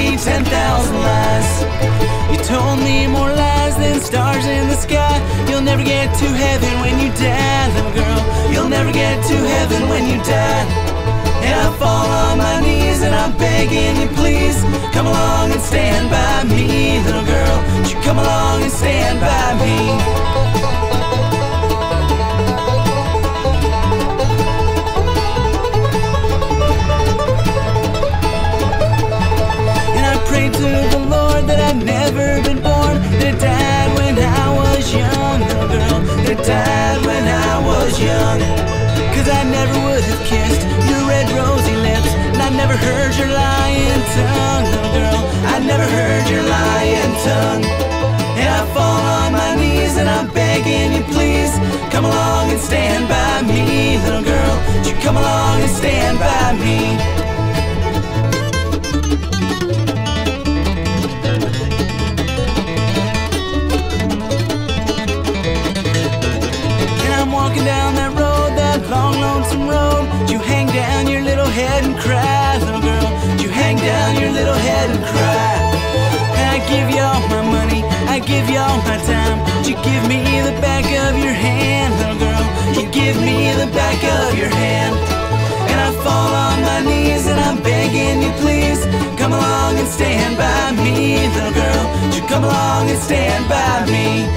me 10,000 lies. You told me more lies than stars in the sky. You'll never get to heaven when you die, little girl. You'll never get to heaven when you die. And I fall on my knees and I'm begging you, please come along and stand by me, little girl. Won't you come along and stand by me? Prayed to the Lord that I'd never been born, that I died when I was young, little girl, that I died when I was young. Cause I never would have kissed your red rosy lips, and I never heard your lying tongue, little girl, I never heard your lying tongue. And I fall on my knees and I'm begging you, please come along and stand by me, little girl. Won't you come along and stand by me? Walking down that road, that long, lonesome road, you hang down your little head and cry, little girl. You hang down your little head and cry. And I give you all my money, I give you all my time. You give me the back of your hand, little girl. You give me the back of your hand. And I fall on my knees and I'm begging you, please come along and stand by me, little girl. You come along and stand by me.